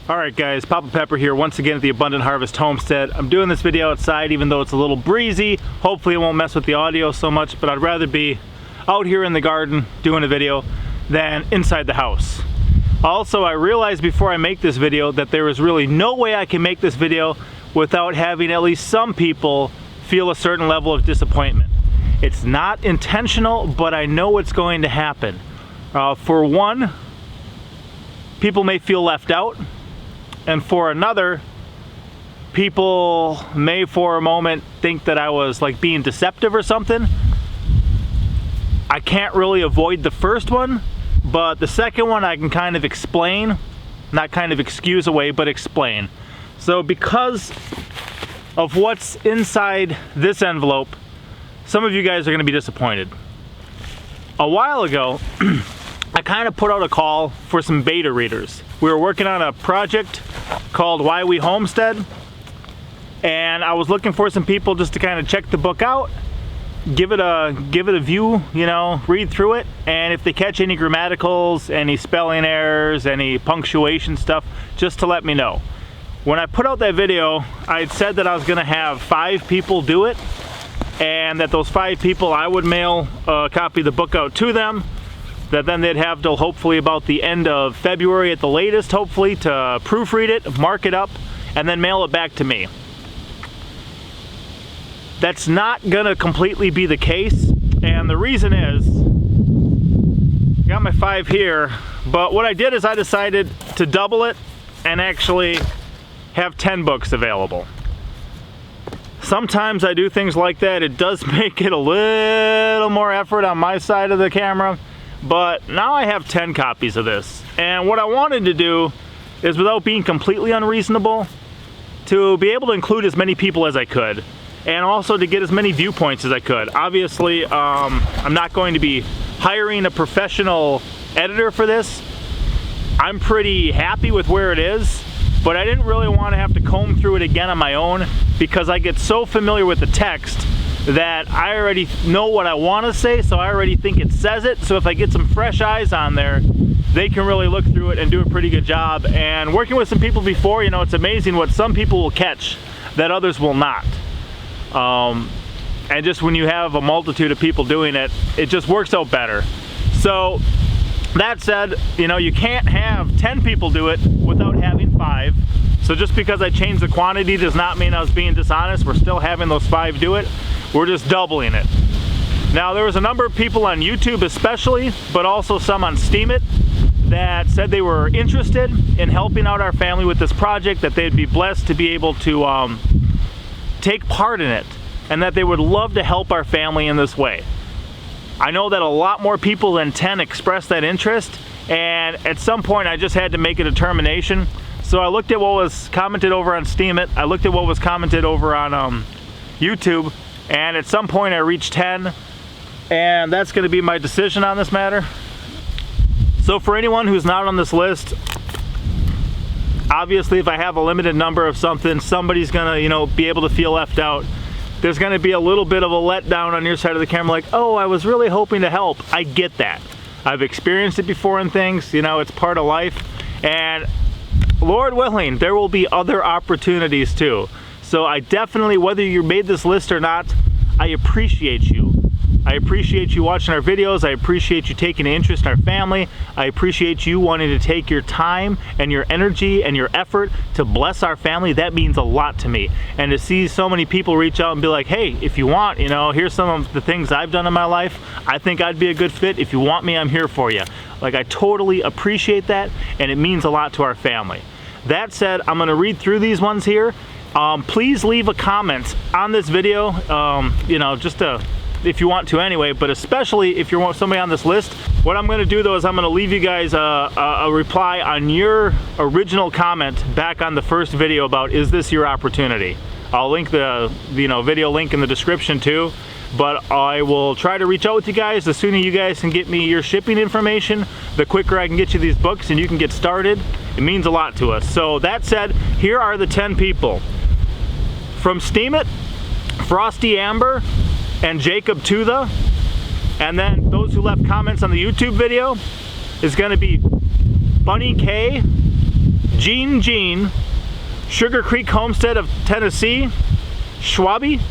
Alright guys, Papa Pepper here once again at the Abundant Harvest Homestead. I'm doing this video outside even though it's a little breezy. Hopefully it won't mess with the audio so much, but I'd rather be out here in the garden doing a video than inside the house. Also, I realized before I make this video that there is really no way I can make this video without having at least some people feel a certain level of disappointment. It's not intentional, but I know it's going to happen. For one, people may feel left out. And for another, people may for a moment think that I was like being deceptive or something. I can't really avoid the first one, but the second one I can kind of explain. Not kind of excuse away, but explain. So because of what's inside this envelope, some of you guys are going to be disappointed. A while ago, I kind of put out a call for some beta readers. We were working on a project called Why We Homestead, and I was looking for some people just to kind of check the book out, give it a view, you know, read through it, and if they catch any grammaticals, any spelling errors, any punctuation stuff, just to let me know. When I put out that video, I had said that I was going to have 5 people do it, and that those 5 people I would mail a copy of the book out to them, that then they'd have till hopefully about the end of February at the latest, hopefully, to proofread it, mark it up, and then mail it back to me. That's not gonna completely be the case, and the reason is, I got my 5 here, but what I did is I decided to double it and actually have 10 books available. Sometimes I do things like that. It does make it a little more effort on my side of the camera. But now I have 10 copies of this, and what I wanted to do is, without being completely unreasonable, to be able to include as many people as I could, and also to get as many viewpoints as I could. Obviously, I'm not going to be hiring a professional editor for this. I'm pretty happy with where it is, but I didn't really want to have to comb through it again on my own, because I get so familiar with the text that I already know what I want to say, so I already think it says it. So if I get some fresh eyes on there, they can really look through it and do a pretty good job. And working with some people before, you know, it's amazing what some people will catch that others will not. And just when you have a multitude of people doing it, it just works out better. So that said, you know, you can't have 10 people do it without having 5. So just because I changed the quantity does not mean I was being dishonest. We're still having those 5 do it. We're just doubling it. Now, there was a number of people on YouTube especially, but also some on Steemit, that said they were interested in helping out our family with this project, that they'd be blessed to be able to take part in it, and that they would love to help our family in this way. I know that a lot more people than 10 expressed that interest, and at some point I just had to make a determination. So I looked at what was commented over on Steemit, I looked at what was commented over on YouTube, and at some point I reached 10, and that's going to be my decision on this matter. So for anyone who's not on this list, obviously if I have a limited number of something, somebody's going to, you know, be able to feel left out. There's going to be a little bit of a letdown on your side of the camera, like, oh, I was really hoping to help. I get that. I've experienced it before in things, you know, it's part of life, and Lord willing, there will be other opportunities too. So I definitely, whether you made this list or not, I appreciate you. I appreciate you watching our videos. I appreciate you taking an interest in our family. I appreciate you wanting to take your time and your energy and your effort to bless our family. That means a lot to me. And to see so many people reach out and be like, hey, if you want, you know, here's some of the things I've done in my life. I think I'd be a good fit. If you want me, I'm here for you. Like, I totally appreciate that, and it means a lot to our family. That said, I'm going to read through these ones here. Please leave a comment on this video, you know, just if you want to anyway, but especially if you're somebody on this list. What I'm going to do though is I'm going to leave you guys a reply on your original comment back on the first video about, is this your opportunity? I'll link the video link in the description too, but I will try to reach out with you guys. The sooner you guys can get me your shipping information, the quicker I can get you these books and you can get started. It means a lot to us. So that said, here are the 10 people. From Steemit, Frosty Amber, and Jacob Tutha, and then those who left comments on the YouTube video is going to be Bunny K, Jean, Sugar Creek Homestead of Tennessee, Schwabe,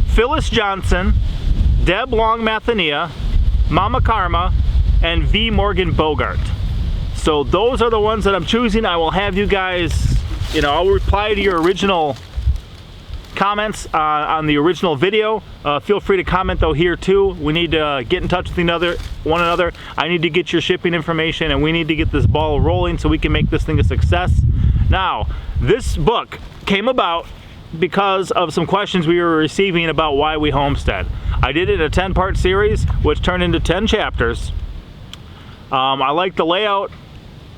Phyllis Johnson, Deb Long Mathania, Mama Karma, and V. Morgan Bogart. So those are the ones that I'm choosing. I will have you guys, I'll reply to your original comments on the original video. Feel free to comment though here too. We need to get in touch with one another. I need to get your shipping information, and we need to get this ball rolling so we can make this thing a success. Now, this book came about because of some questions we were receiving about why we homestead. I did it in a 10-part series, which turned into 10 chapters. I like the layout.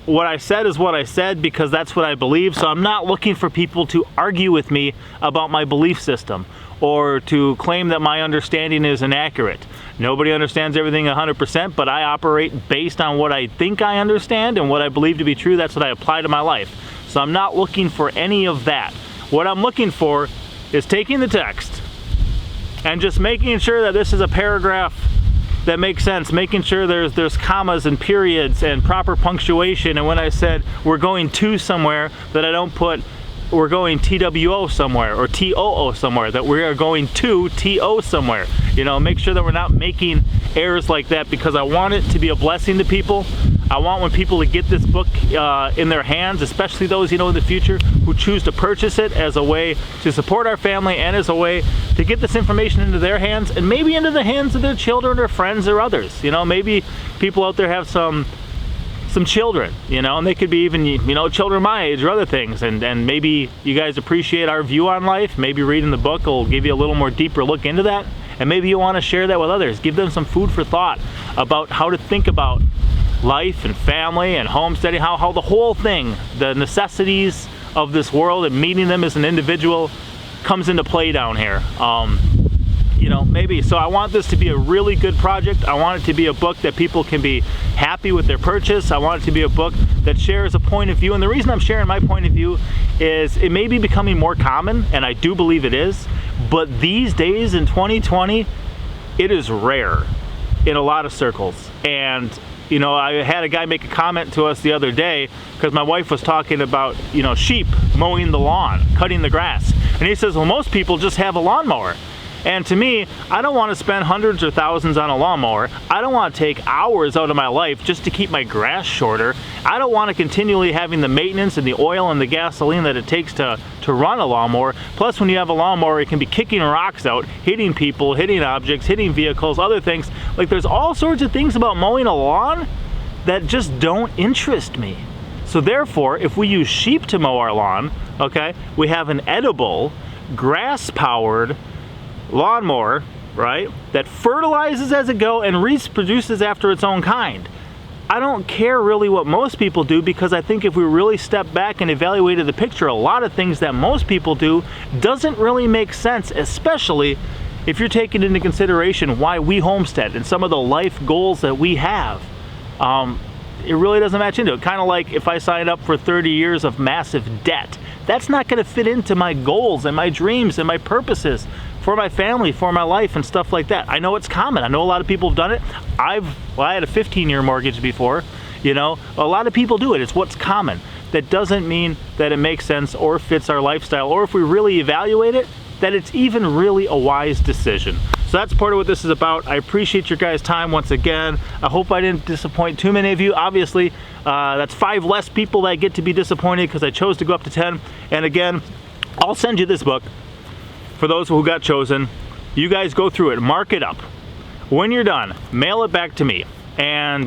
What I said is what I said because that's what I believe, so I'm not looking for people to argue with me about my belief system or to claim that my understanding is inaccurate. Nobody understands everything 100%, but I operate based on what I think I understand and what I believe to be true. That's what I apply to my life. So I'm not looking for any of that. What I'm looking for is taking the text and just making sure that this is a paragraph that makes sense, making sure there's commas and periods and proper punctuation. And when I said we're going to somewhere, that I don't put we're going TWO somewhere or TOO somewhere, that we are going to TO somewhere. Make sure that we're not making errors like that, because I want it to be a blessing to people. I want when people to get this book in their hands, especially those in the future who choose to purchase it as a way to support our family and as a way to get this information into their hands and maybe into the hands of their children or friends or others. Maybe people out there have some children, and they could be even, children my age or other things, and maybe you guys appreciate our view on life. Maybe reading the book will give you a little more deeper look into that, and maybe you want to share that with others. Give them some food for thought about how to think about life and family and homesteading, how the whole thing, the necessities of this world and meeting them as an individual comes into play down here. Maybe. So I want this to be a really good project. I want it to be a book that people can be happy with their purchase. I want it to be a book that shares a point of view. And the reason I'm sharing my point of view is it may be becoming more common, and I do believe it is, but these days in 2020, it is rare in a lot of circles. And I had a guy make a comment to us the other day because my wife was talking about, sheep mowing the lawn, cutting the grass. And he says, well, most people just have a lawnmower. And to me, I don't want to spend hundreds or thousands on a lawnmower. I don't want to take hours out of my life just to keep my grass shorter. I don't want to continually having the maintenance and the oil and the gasoline that it takes to run a lawnmower. Plus, when you have a lawnmower, it can be kicking rocks out, hitting people, hitting objects, hitting vehicles, other things. Like, there's all sorts of things about mowing a lawn that just don't interest me. So therefore, if we use sheep to mow our lawn, okay, we have an edible, grass-powered lawnmower, right, that fertilizes as it goes and reproduces after its own kind. I don't care really what most people do, because I think if we really step back and evaluated the picture, a lot of things that most people do doesn't really make sense, especially if you're taking into consideration why we homestead and some of the life goals that we have. It really doesn't match into it. Kind of like if I signed up for 30 years of massive debt, that's not going to fit into my goals and my dreams and my purposes for my family, for my life, and stuff like that. I know it's common. I know a lot of people have done it. I had a 15-year mortgage before. A lot of people do it. It's what's common. That doesn't mean that it makes sense or fits our lifestyle, or if we really evaluate it, that it's even really a wise decision. So that's part of what this is about. I appreciate your guys' time once again. I hope I didn't disappoint too many of you. Obviously, that's 5 less people that get to be disappointed because I chose to go up to 10. And again, I'll send you this book for those who got chosen. You guys go through it, mark it up. When you're done, mail it back to me. And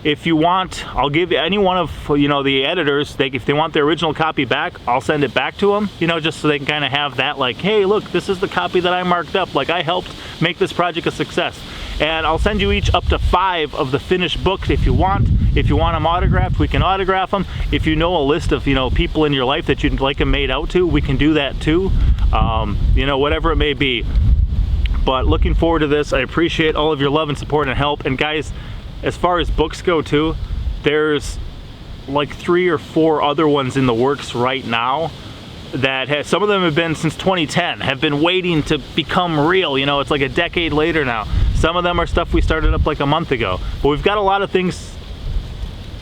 if you want, I'll give any one of the editors, if they want their original copy back, I'll send it back to them, just so they can kind of have that, like, hey, look, this is the copy that I marked up, like I helped make this project a success. And I'll send you each up to 5 of the finished books if you want. If you want them autographed, we can autograph them. If you know a list of people in your life that you'd like them made out to, we can do that too. Whatever it may be. But looking forward to this. I appreciate all of your love and support and help. And guys, as far as books go too, there's like 3 or 4 other ones in the works right now that some of them have been since 2010, have been waiting to become real. It's like a decade later now. Some of them are stuff we started up like a month ago. But we've got a lot of things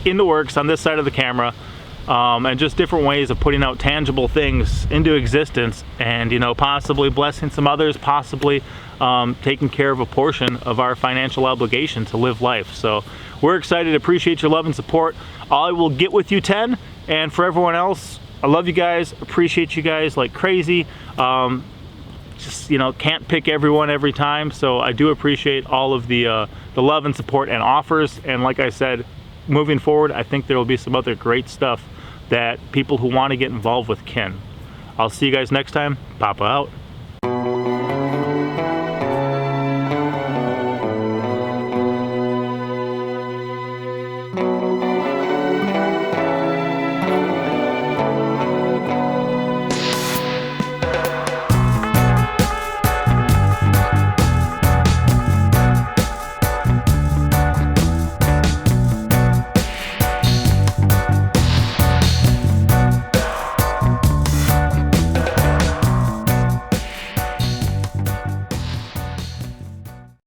in the works on this side of the camera. and just different ways of putting out tangible things into existence, and possibly blessing some others, possibly taking care of a portion of our financial obligation to live life. So we're excited, appreciate your love and support. I will get with you 10, and for everyone else, I love you guys, appreciate you guys like crazy. Just can't pick everyone every time, so I do appreciate all of the love and support and offers. And like I said, moving forward, I think there will be some other great stuff that people who want to get involved with can. I'll see you guys next time. Papa out.